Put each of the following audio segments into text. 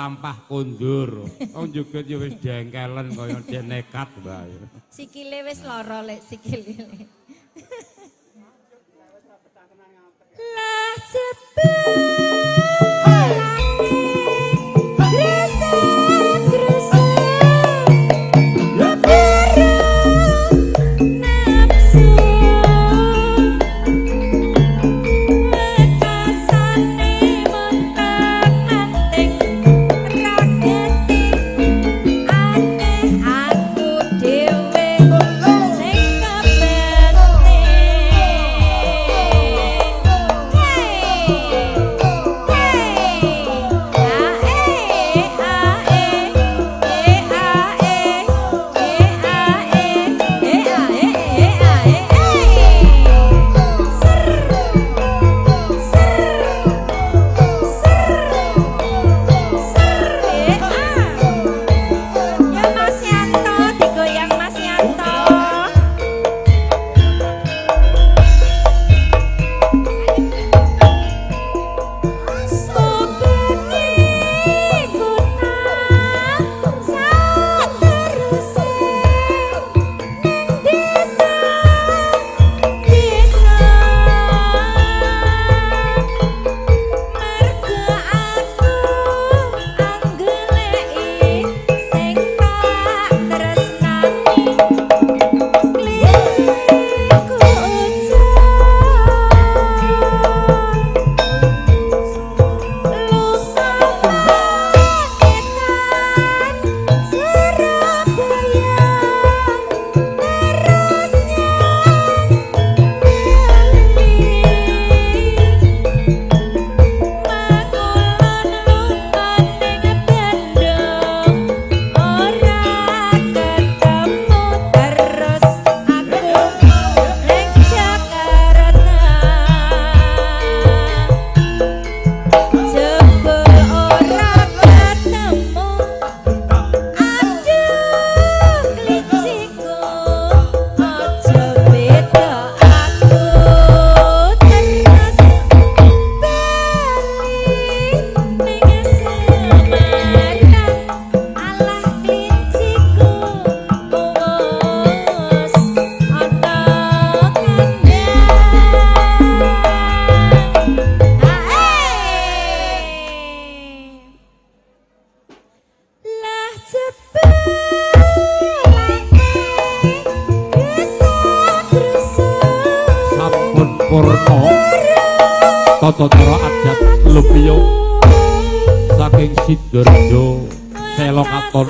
mlampah kondur. Wong juga ya wis jengkelen kaya dhewe nekat bae. Sikile wis lara lek sikile. Lah warna tata cara adat lumiya saking Sidoarjo Sela Katon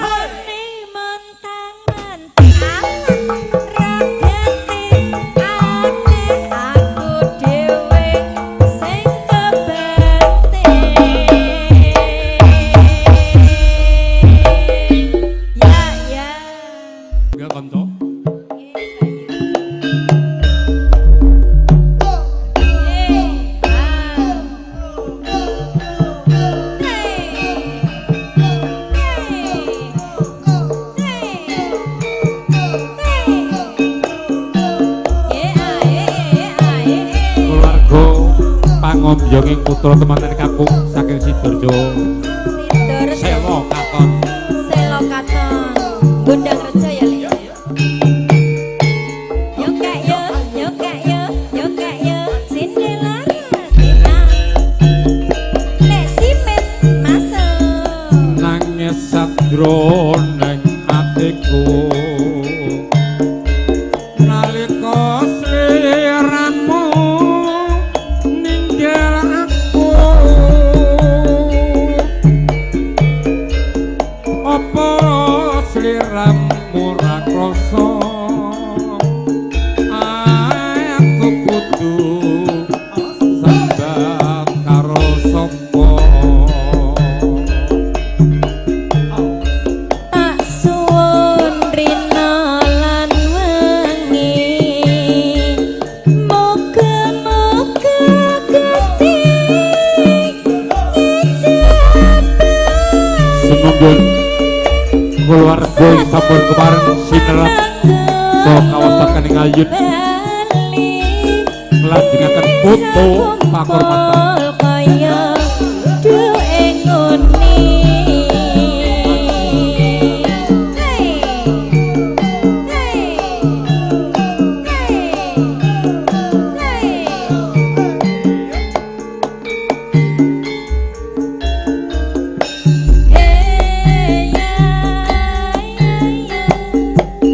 Pangombjonging putra temanten kampung saking Sidoarjo Sela Katon Sela Katon Gondang Rejo ya Li. Yo kek yo, yo kek yo, yo kek yo. Sini laras dina. Nek simen masuk. Nangis sadro neng atiku nalika sliramu ninggal aku apa sliramu ra krasa aku kudu sambat karo sapa Tak suwun rina lan wengi. Moga-moga Gusti Sinunggul keluarga yang sampun kemarin sinerat so kawasan Ayun melanjutkan foto pakormatan kaya duwe ngoni.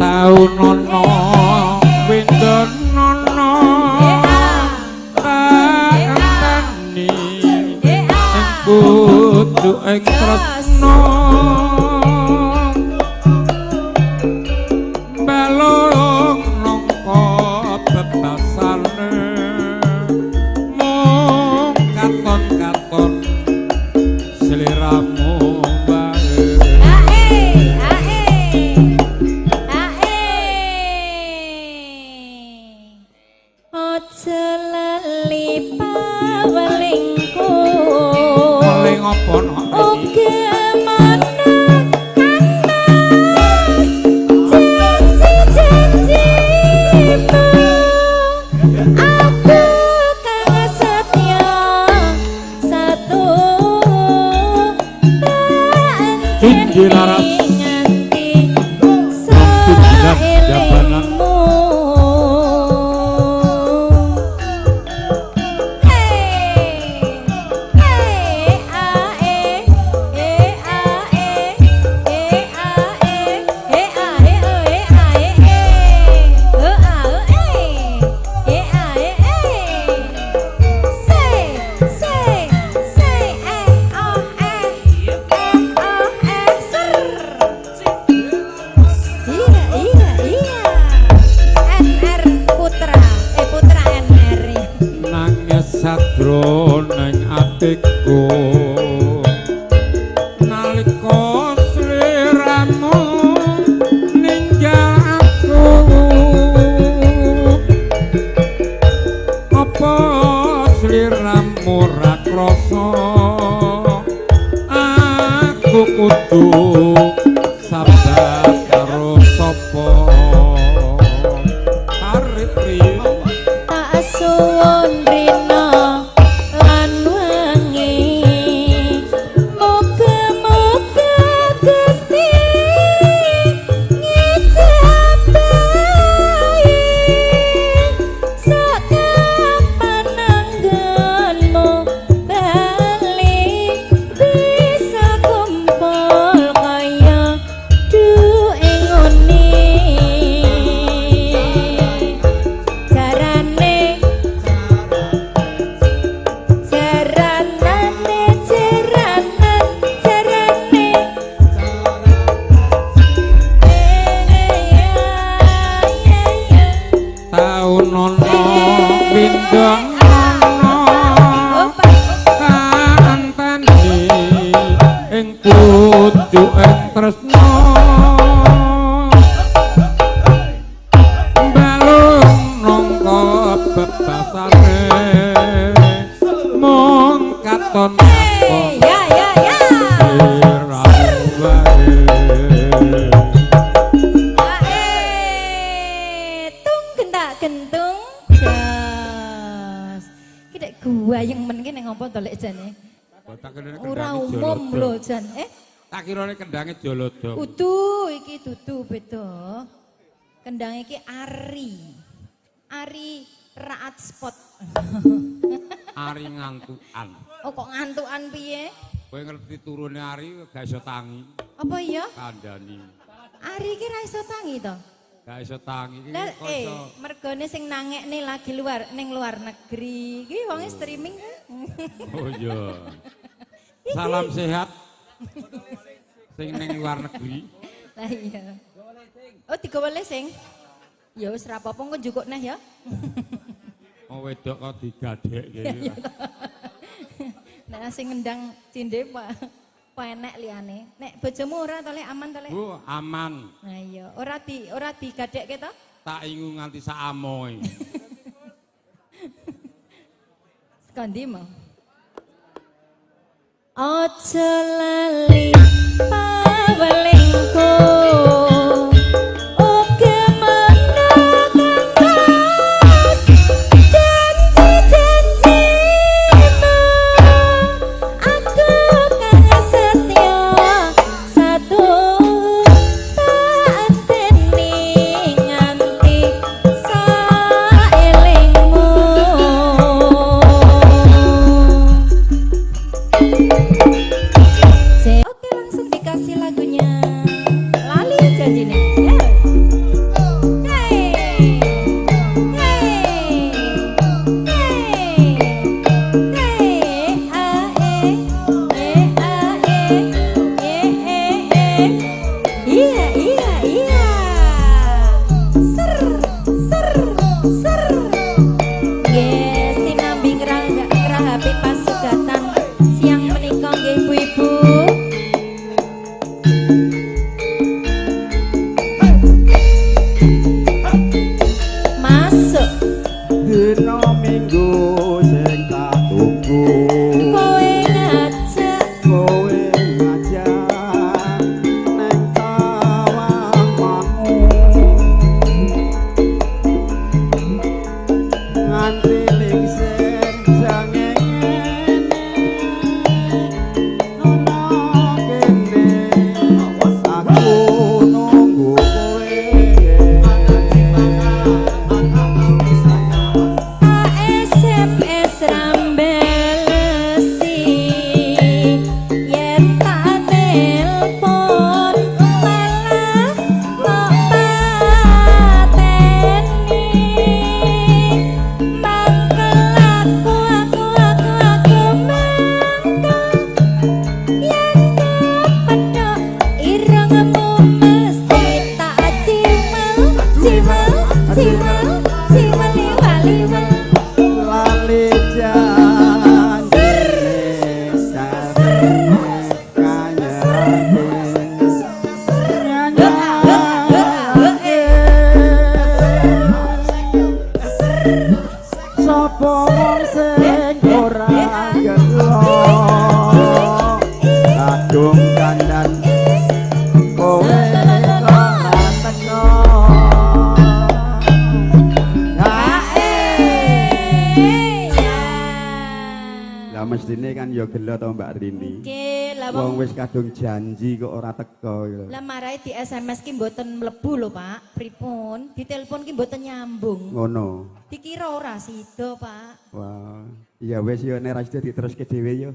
tau nono windon nono tak enteni ing kudu ing tresno balung nangka bebasane mung katon-katon sliramu Ojo lali pawelingku. Paling apa nok Oke mana kanas janji-janjimu. Aku kang setia satu Tinggi laras nganti jabanan sadro neng atiku nalika sliramu ninggal aku apa sliramu ra krasa aku kudu sabar karo sapa arep riyo tak suwun rina lan wengi. Moga-moga Gusti ngijabahi sakapan anggenmu bali bisa kumpul kaya ing pucuking tresna balung nangka bebasane mung katon Ya ya ya. Tung gendak gentung jas. Ki dek guayeng men ki ning ngopo to lek jane? Ora umum lho jan. Tak kirane kendange Jolodo. Udu iki dudu beda. Kendang iki Ari. Ari Raat Spot. Ari ngantukan. Oh kok ngantukan piye? Kowe ngerti turune Ari gak iso tangi. Apa iya? Kandhani. Ari iki ra iso tangi to? Gak iso tangi iki Lah kok iso. mergone sing nangekne lagi ning luar negeri. Iki wong streaming. Oh iya. Salam sehat. Sing ning luar negeri. Lah iya. Oh digawe sing. Ya wis ra apa-apa engko njukuk neh ya. Oh wedok kok digadekke. Nah sing ngendang cinde Pak enek liyane. Nek bojomu ora to lek aman to lek? Bu, aman. Nah iya, ora digadekke to? Tak ingu nganti sak amoe. Sekondi mau. Ojo lali pawelingku. Wong wis kadung janji kok ora teko lho. Lah marahe di SMS ki mboten mlebu lho, Pak. Pripun? Ditelepon ki mboten nyambung. Ngono. Dikira ora sida, Pak. Wah, iya wis yo nek ra sida diteruske dhewe yo.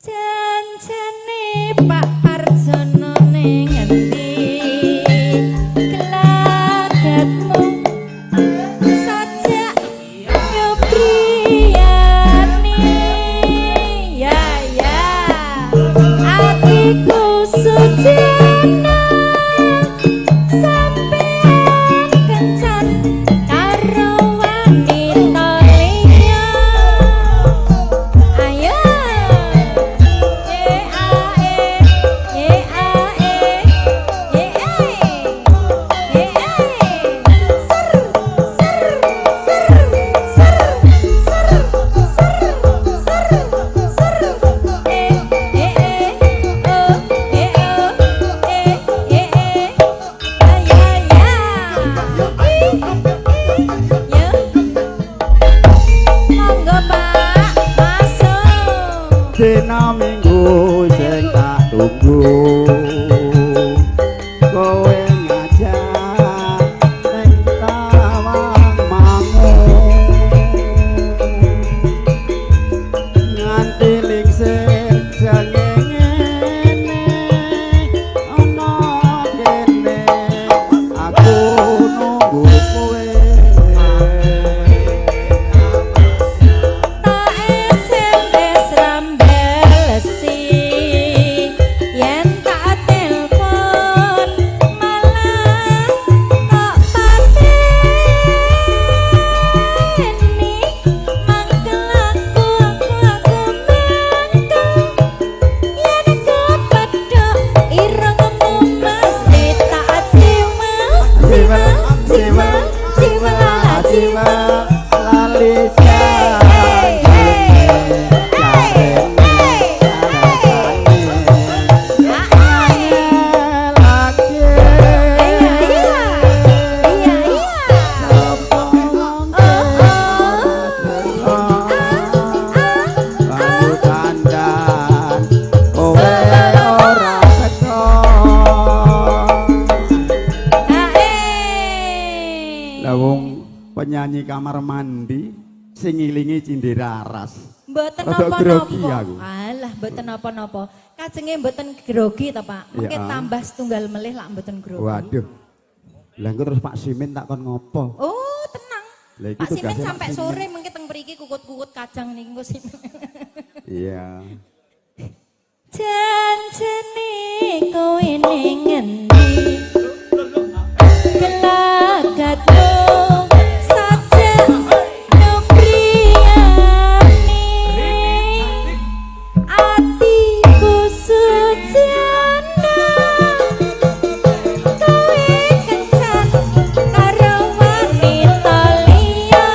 Janjane Pak Parjono ning endi? Gelagatmu sajak yo priyane. Ya ya. Atiku sujana sampean kencan karo wanita liya. Ayo. tunggu kowe ngajak ning tawang mangu nganti lingsir jangene ana kene aku nunggu kowe penyanyi kamar mandi sing ngilingi cindera aras. Mboten Rada grogi napa-napa. aku. Alah, mboten napa-napa. Kajenge mboten grogi ta, Pak? Mengke Iya. tambah setunggal melih lak mboten grogi. Waduh. Lah engko terus Pak Simin tak kon ngopo? Oh, tenang. Lah iki Pak Simen tugasnya sampai Pak Simen. sore mengke teng mriki kukut-kukut kacang niku Simen. Iya. Janjene kowe ning ngendi? Gelagatmu sajak kepriyane atiku sujana kowe kencan karo wanita liya.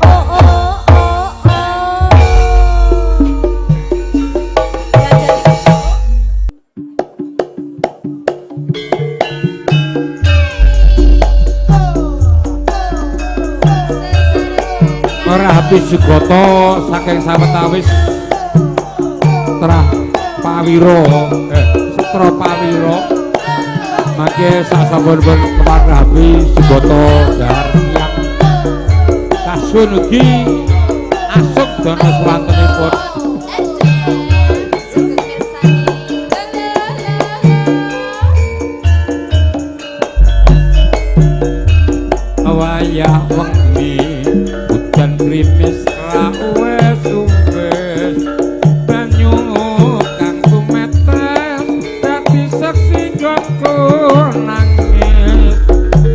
Oh oh oh oh. Ora habis Sugoto saking sawetawis Trah Pawiro Setra Pawiro mangke sasampun kepareng habis Sugoto dahar siang kasun ugi asuk dana swantenipun wayah wengi hujan krimis ra wes umbes banyu kang tumetes dadi saksi joko nangis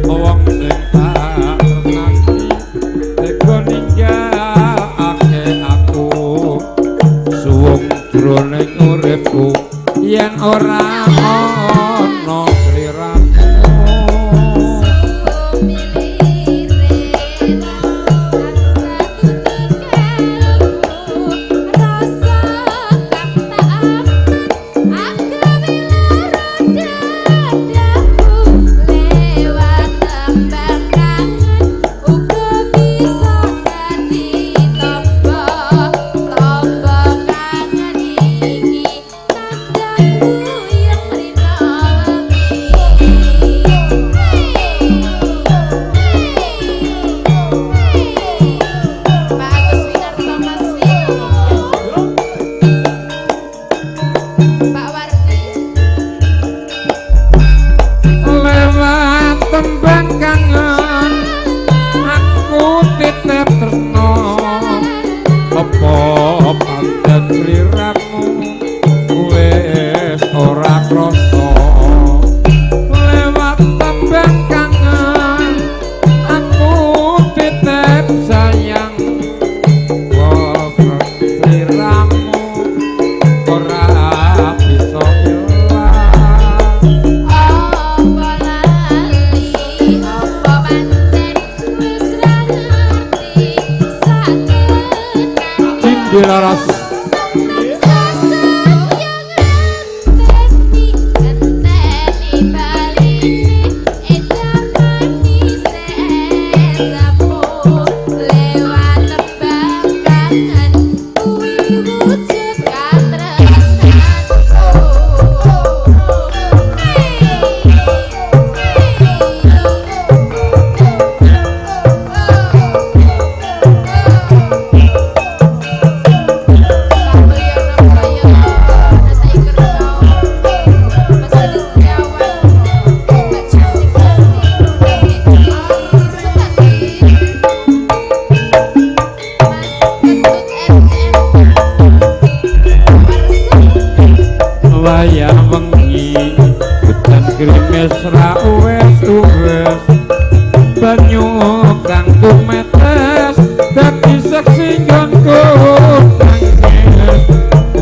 wong sing tak ngerti tega ninggalake aku suwung jroning uripku yen ora ana kliramu. Yang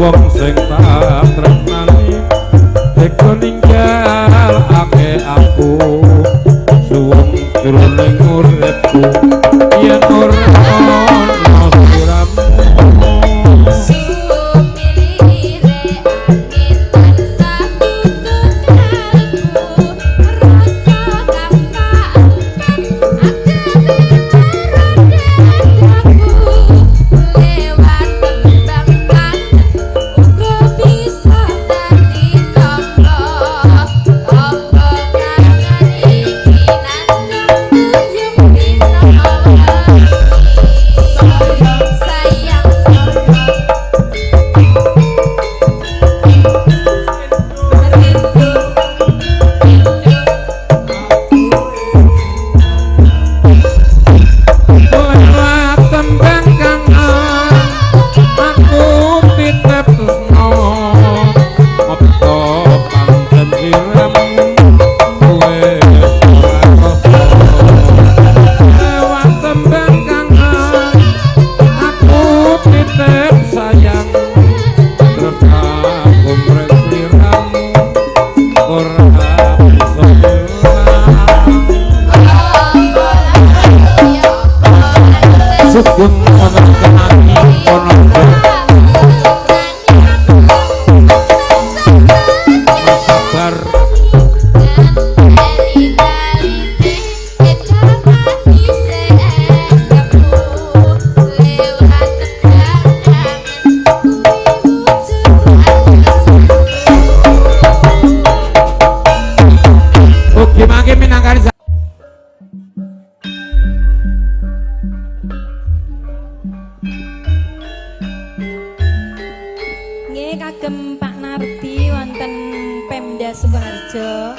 wong sing tak tresnani teko ninggal ake aku suwung jroning uripku yen ora ana siramu sugeng wonten kenani ana sabar ugi mangke minangkani kagem Pak Nardi wonten Pemda Sukoharjo,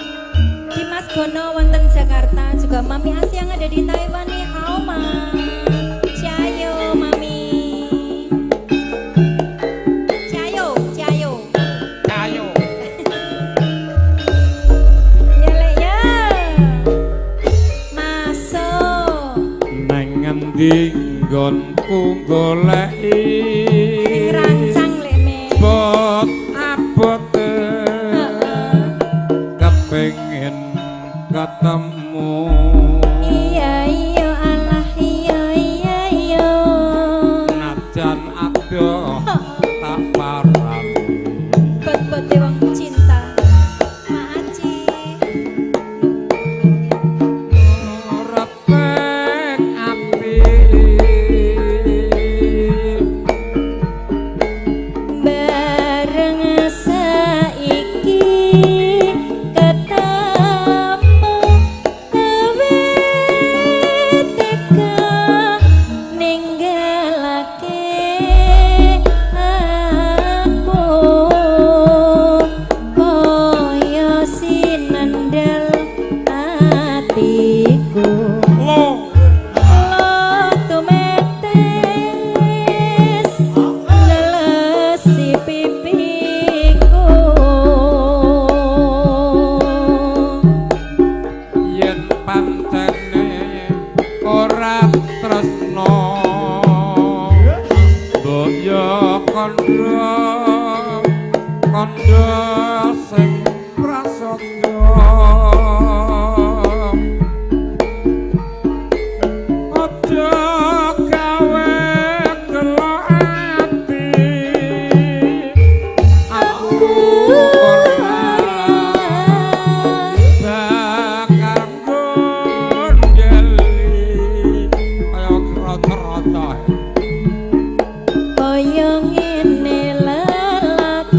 Dimas Gono wonten Jakarta, juga Mami Asi yang ada di Taiwan nih, hao ma, ciao Mami, ciao, ciao, ayo ya le ya, masuk, nang ngendi nggonku goleki rancang bot abot kepengen ketemu iya iya alah iya iya iya najan adoh tak parani bot-bot wong cinta Maaci repek ati Kaya ngene lelakonku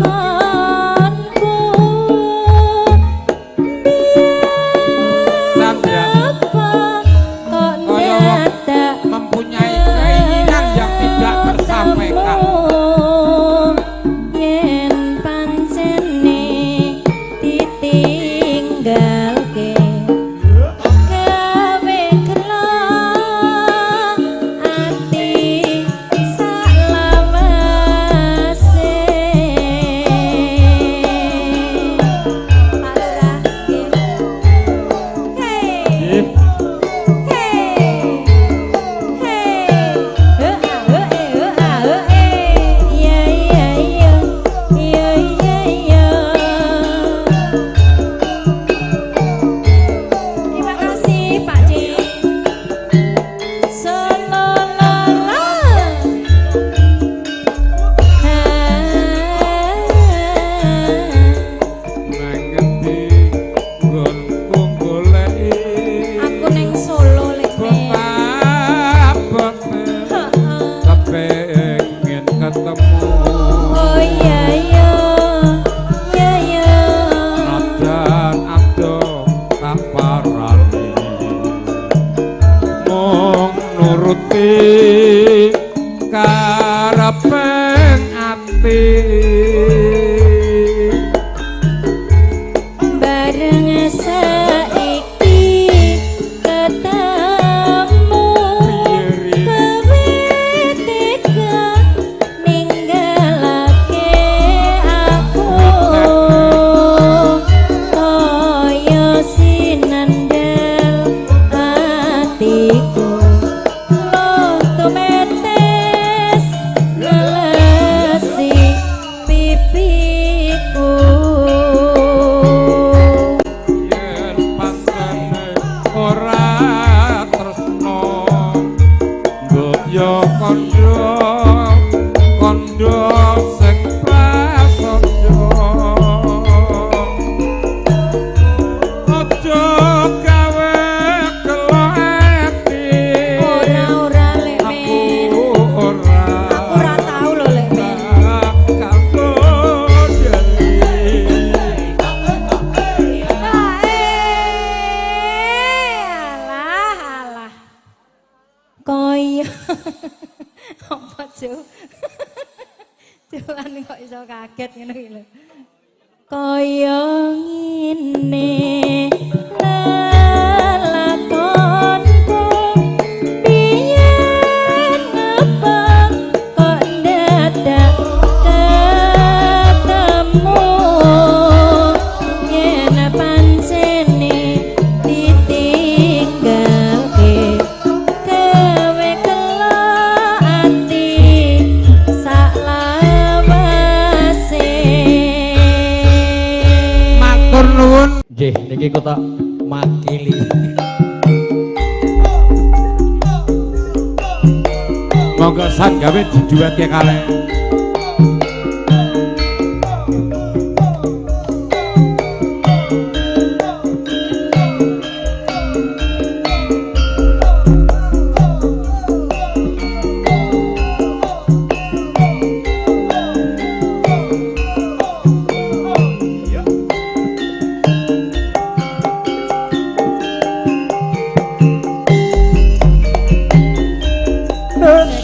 bareng saiki ketemu kowe tega ninggalake aku kaya sinandel atiku loh tumetes ngelesi pipiku yen pancene ora tresno mbok yo kondo sing prasaja aja gawe gelo ati ora lek men aku ora tau lho lek men kamu jadi alah koyo apa Cuk Cuman kok iso kaget ngono iki lho kaya ngene lelakonku biyen apa kok dadak ketemu yen pancene ditinggalke kowe kelo ati saklawase matur nuwun Nggih, niki kota makili. monggo san gawe diduetke kalih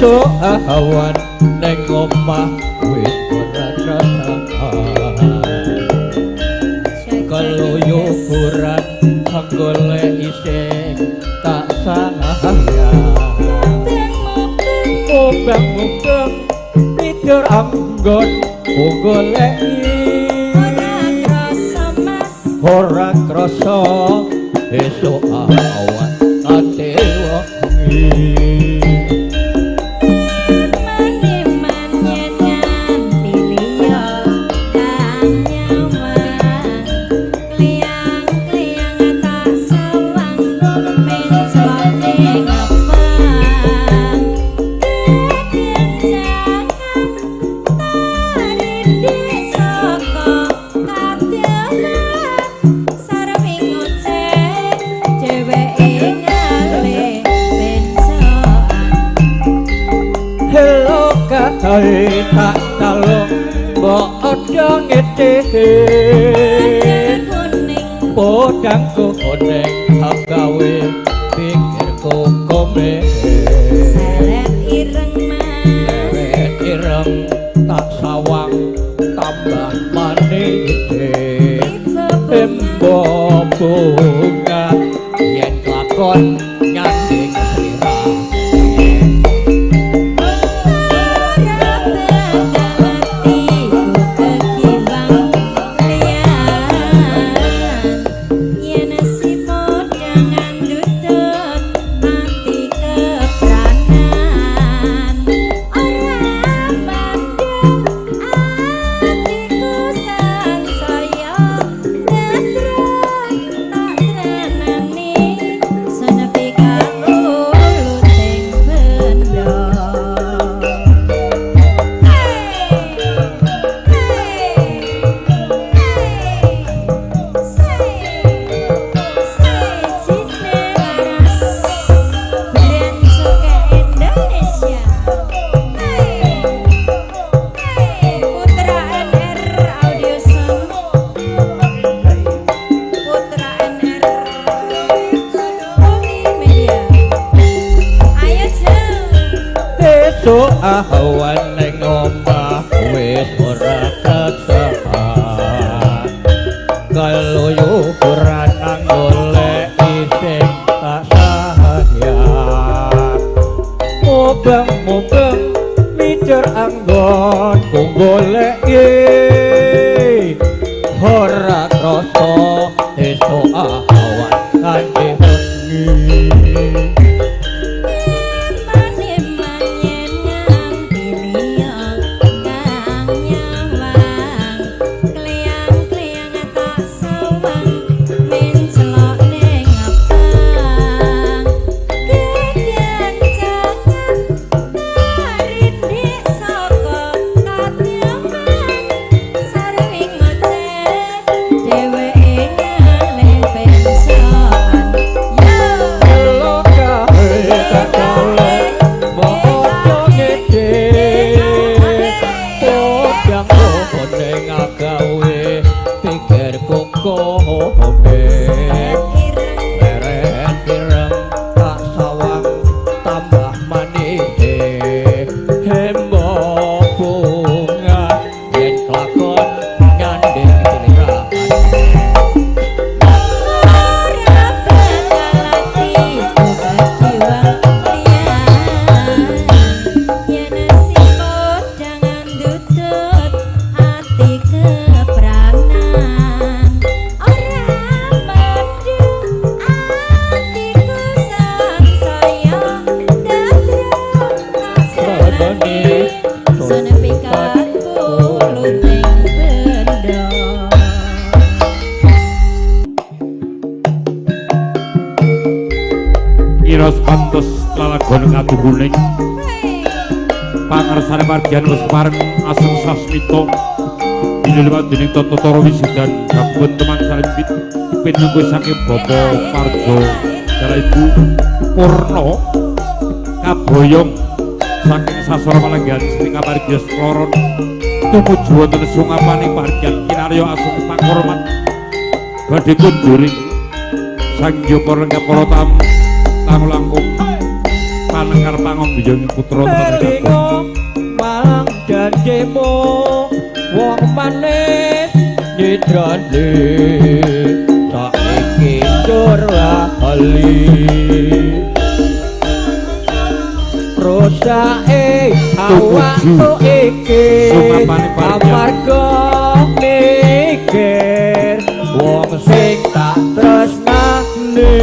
So awan neng omah wis ora rasa. Kalau yo kuran golek isih tak sayang. Obang-obang pikir anggon golek ora krasa esuk awan ate wengi. Tak talung mbok aja ngete podang kuning hak gawe pikirku kome seret ireng mas ireng tak sawang tambah manis embo bunga yen lakon nyanding sira Sana puteng benda. Iros pantos lalagon katuhuning pangersane margian wis pareng asung sasmita dilewat dening tata cara wisudan gabun teman salembit pinunggu saking Bapa Parjo karo Ibu Purna kaboyong saking sasara Palenggan Sri Kamargios Kloron tumuju wonten sungapaning margian kinarya asung pakurmat badhe kunjuring sang Joko lenggap para tamu langkung panengkar pangombyong putra Telingo malang janjimu wong manis nyidrane saiki njur lali prosake awakku iki amarga mikir wong sing tak tresnani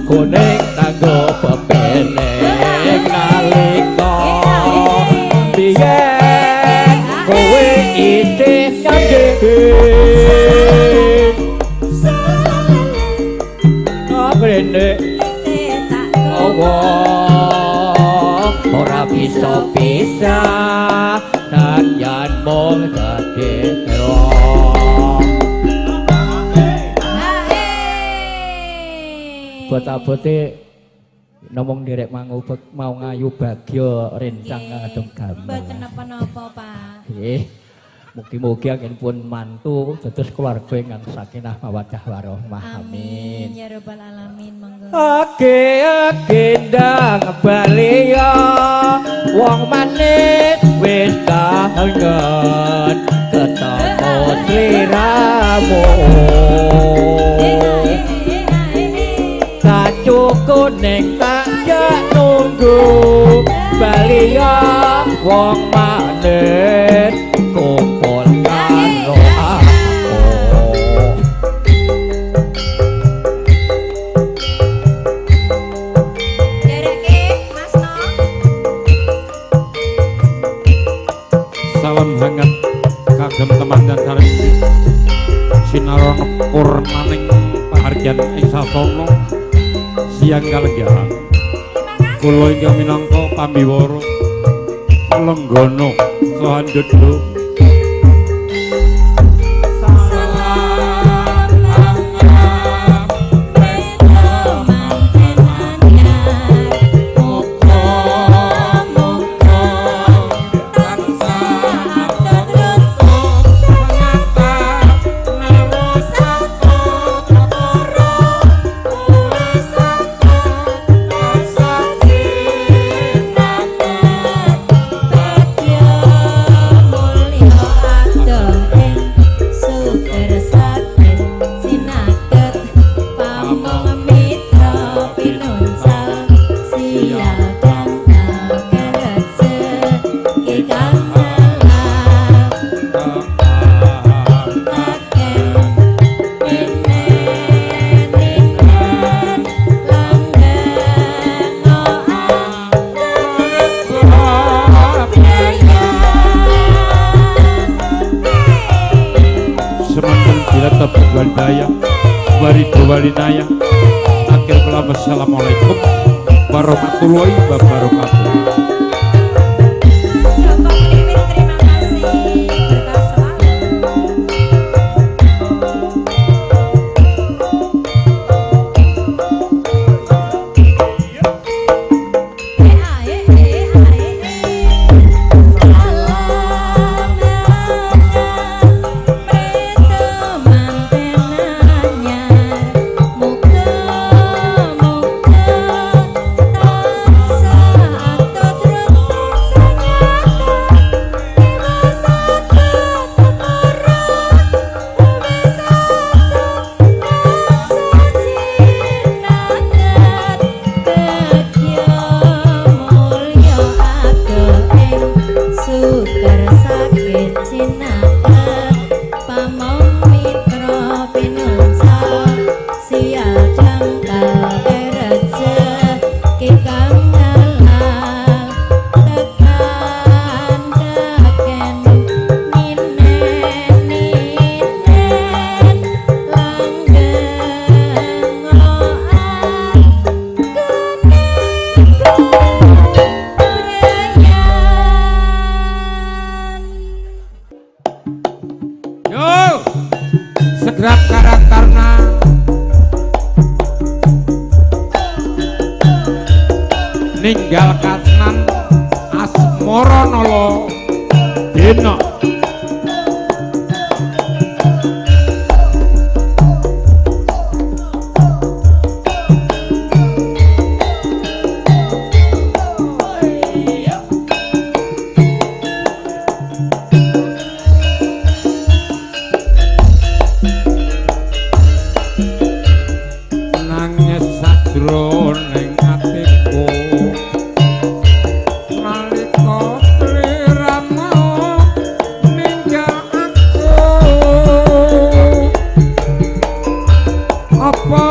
kuning tanggo pepeneng nalika biyen kowe isih nyanyi aprene ora bisa pisah nang mung dadi bote nomong direk mau ngayu bagya rencang kadung gampang. Mboten napa-napa, Pak. Nggih. Mugi-mugi anggenipun mantu dados keluarga ingkang sakinah mawaddah warahmah. Amin. Ya rabbal alamin. Monggo. Ake ndang bali ya wong manis wis kangen ketemu sliramu. Kuning tak nunggu baliya wong manis kumpul karo aku dereke Mas No salam hangat kagem teman dan sareng sinaron purnaning pahargyan ing sasana siang kalenggahan kula ingkang minangka pambiwara lenggana sahandedha Walinaya akhir kalam assalamualaikum warahmatullahi wabarakatuh. Muka enggal kasnan asmara nala dena jroning atiku nalika sliramu ninggal aku apa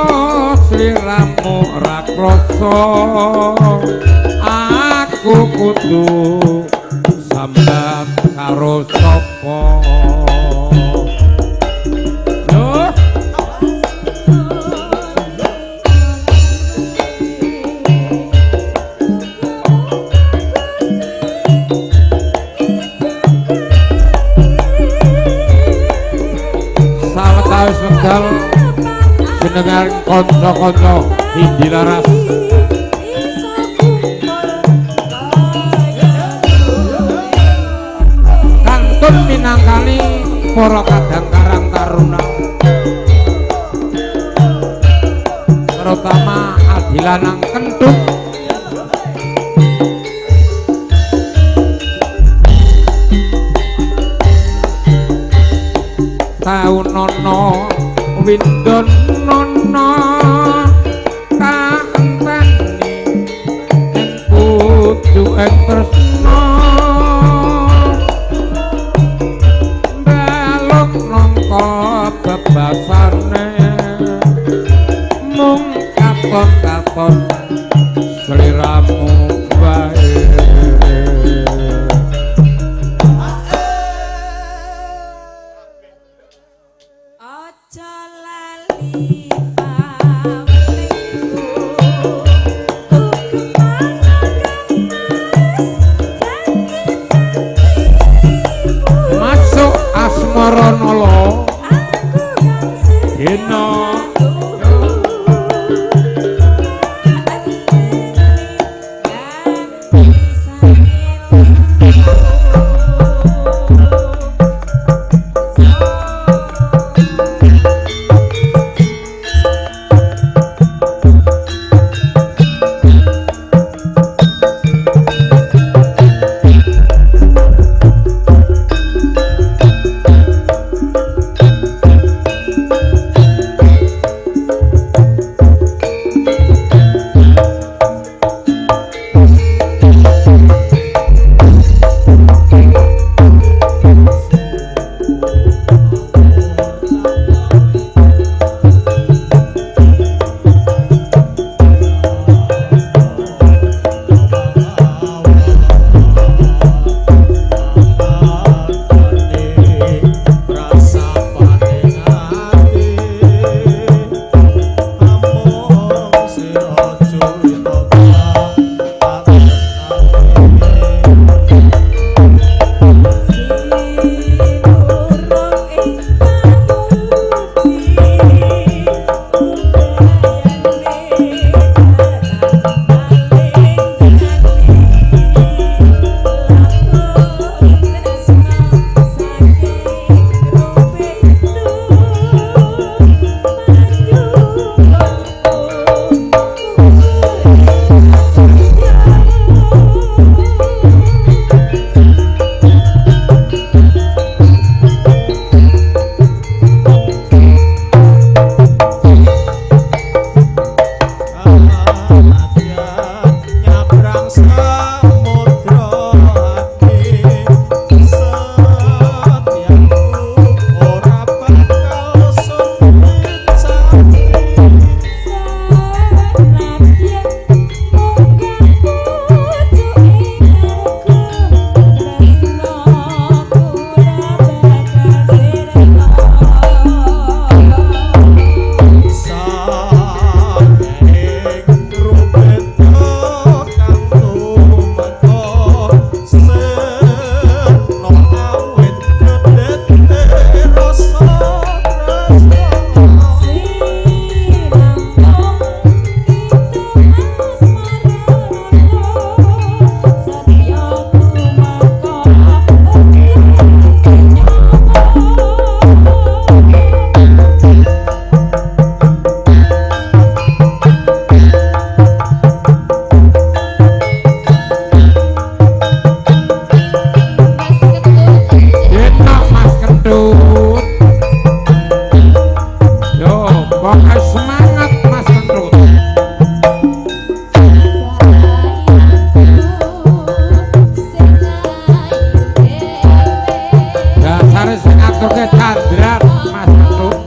sliramu ora krasa aku kudu sambat karo sapa Wekdal jenengan kanca-kanca Indi Laras kantun minangkani para kadang karang taruna terutama Adilanang Kentut tau nono windon nono kaenteni ing pucuking tresna balok nangka bebasane mung katon-katon sliramu wae Maranala dina Maksudnya Chandra Mas Anu.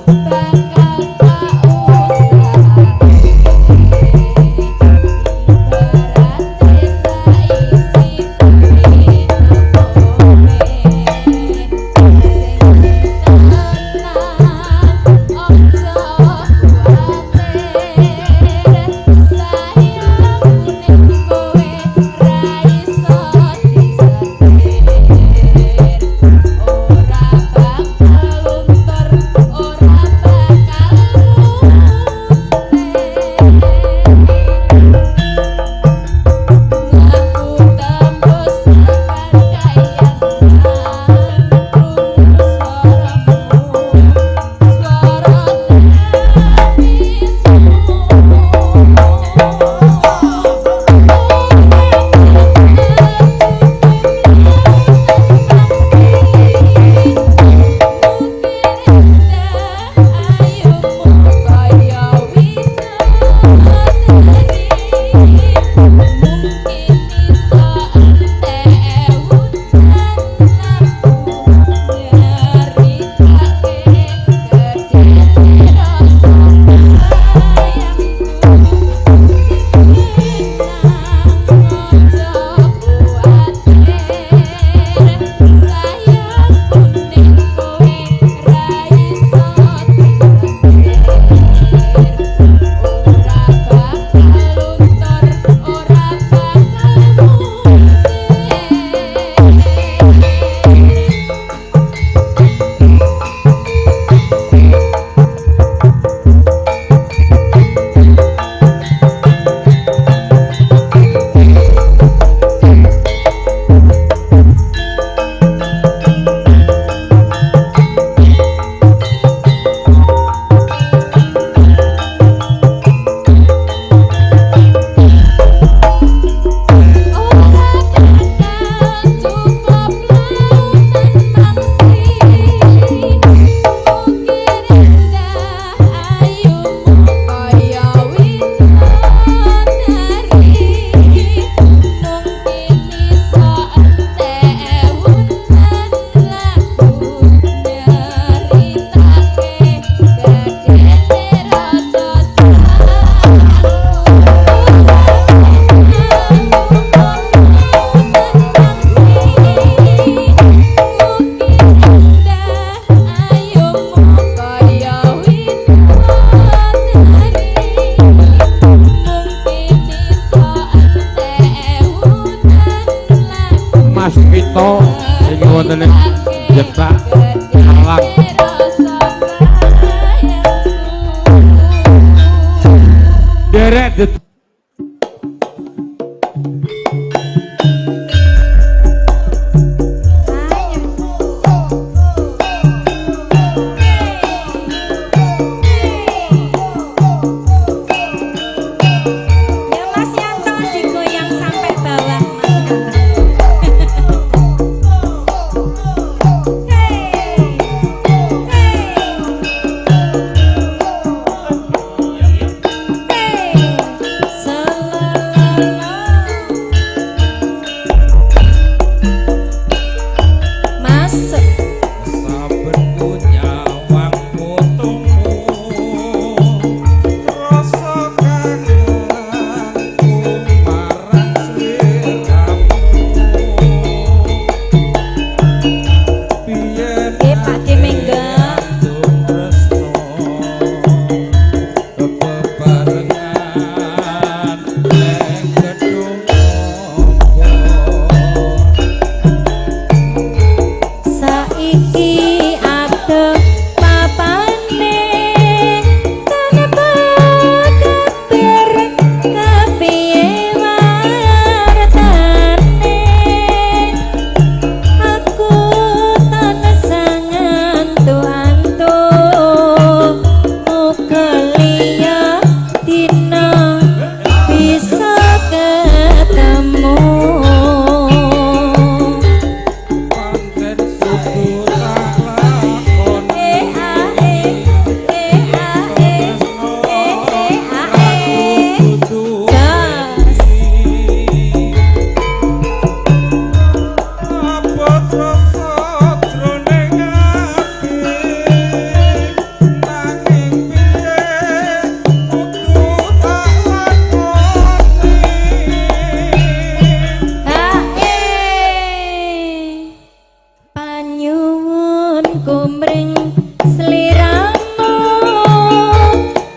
kumring sliramu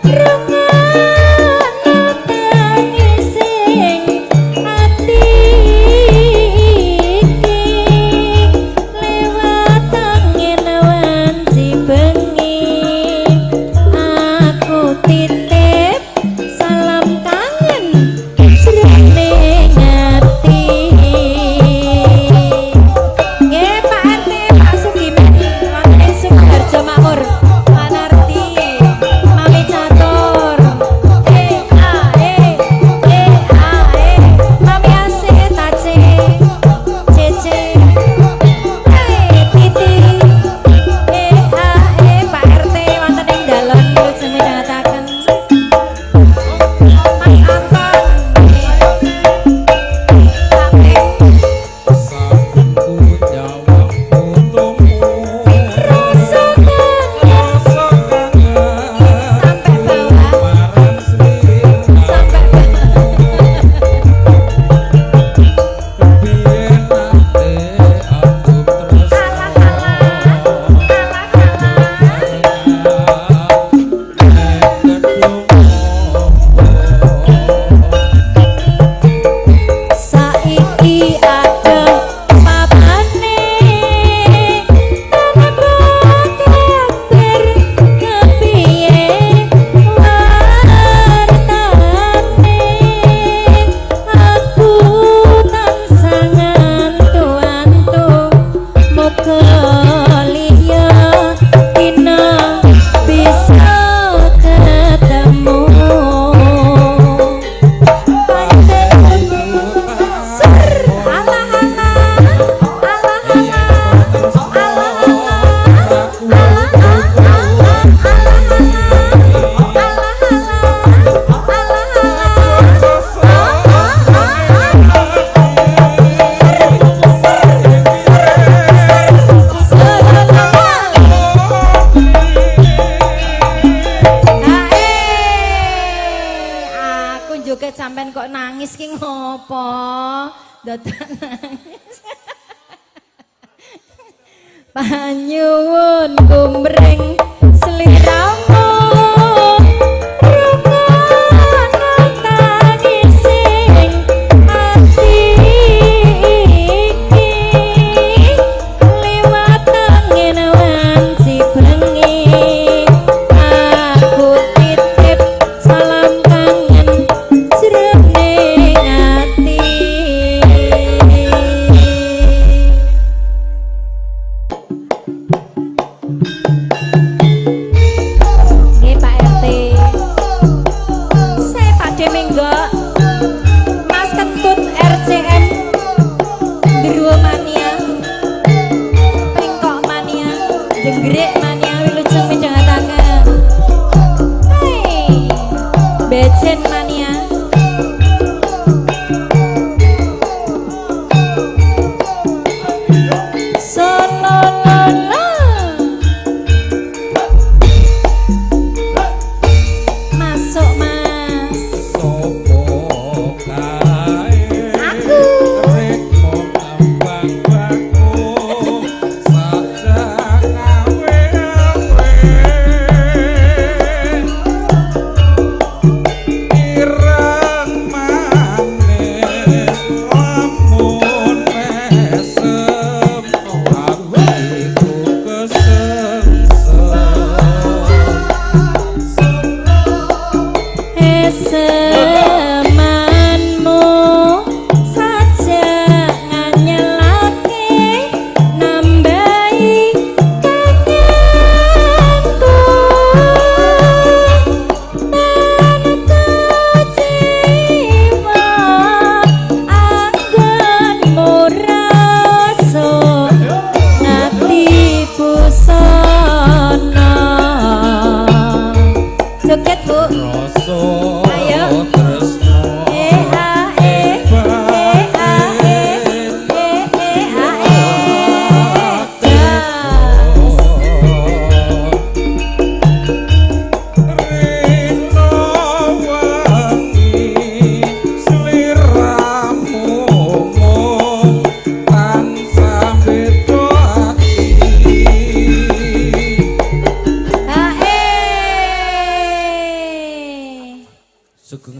rungono tangising ati iki lewat angin wanci bengi aku titip salam kangen jroning ati. Nggih Pak RT Pak Sugiman wonten Sukoharjo Makmur Panarti Mami Catur Mami Asih Tace Cece Titi Pak RT wonten ing dalem lujeng midhangetaken Mas Anton rasa kangen sampai bawah sampai saiki ada papane kabar kepiye wartane aku tansah ngantu-antu muga liya dina bisa ketemu. Aku joget sampean kok nangis ki ngopo? Dadak nangis. Panyuwun kumring sliramu rungono tangising ati iki liwat angin wanci bengi aku titip salam kangen jroning ati. Nggih Pak RT. Saya Pak Deminggo. Mas Kentut RCM Deruwo Mania. Pengkok Mania, Jenggrek Mania wilujeng midhangetaken. Hei, Becen Mania. Sololola. Masuk Mas. Aku Ireng manis lamun mesem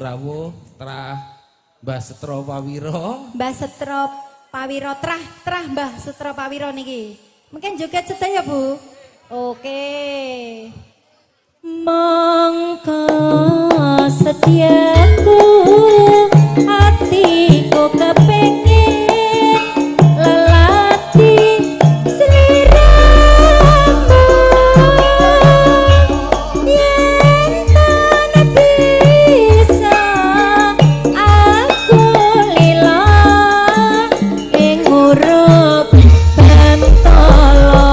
rawuh trah Mbah Setro Pawiro. Mbah Setro Pawiro trah Mbah Setro Pawiro niki. Mungkin joget sedaya Bu. Oke. Mongko setiaku hatiku kepengin lelati sliramu yen tan bisa aku lila ing urip bentala.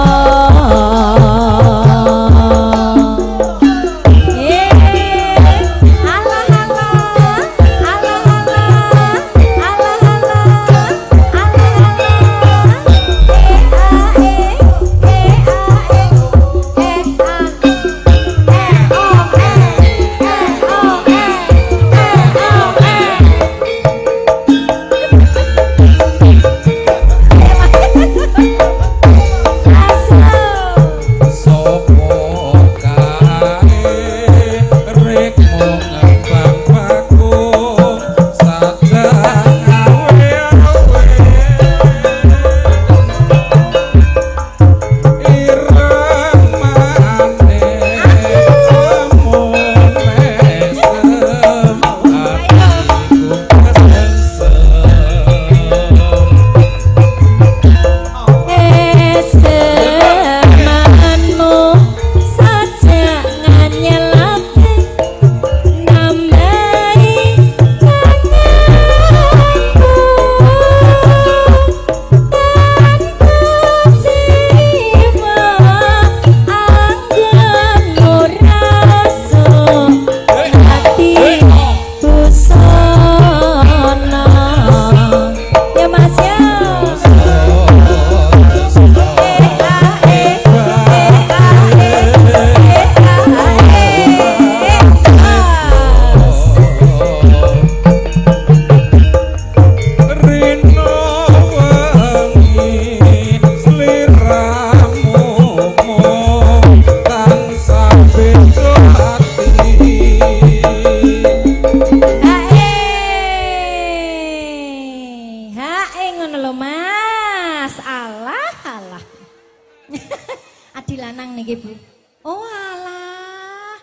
Adi lanang niki Bu. Oh alah.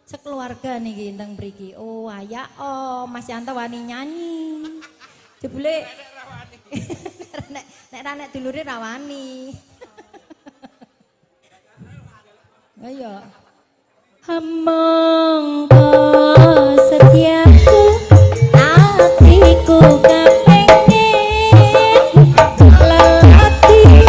Sekeluarga niki teng mriki. Oh ya Mas Yanto wani nyanyi. Jebule nek dulure ra wani. Ayo. Monggo setiaku hatiku kepengin lelati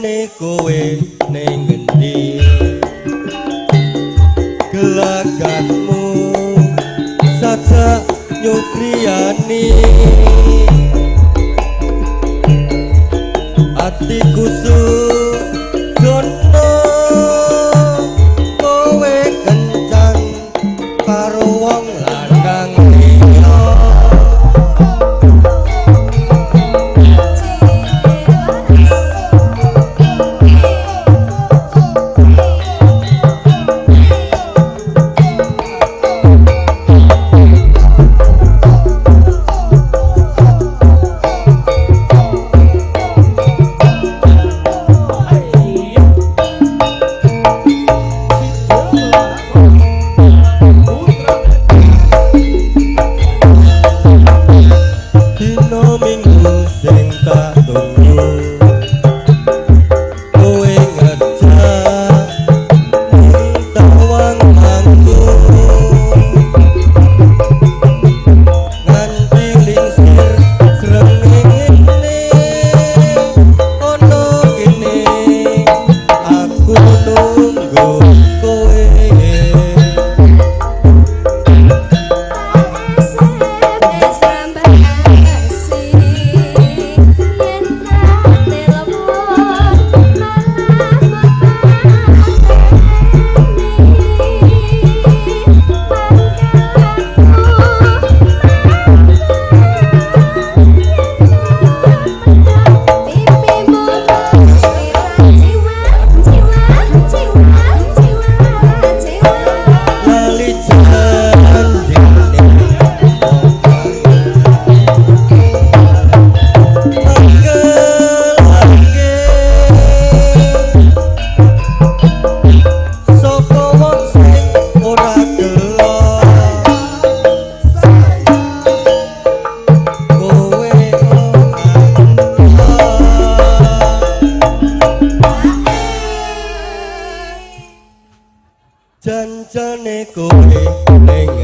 Jancane kowe ning ngendi gelagatmu saja nyukriyani atiku sudono kowe kencan karo wong lanang liya Jancane kowe ning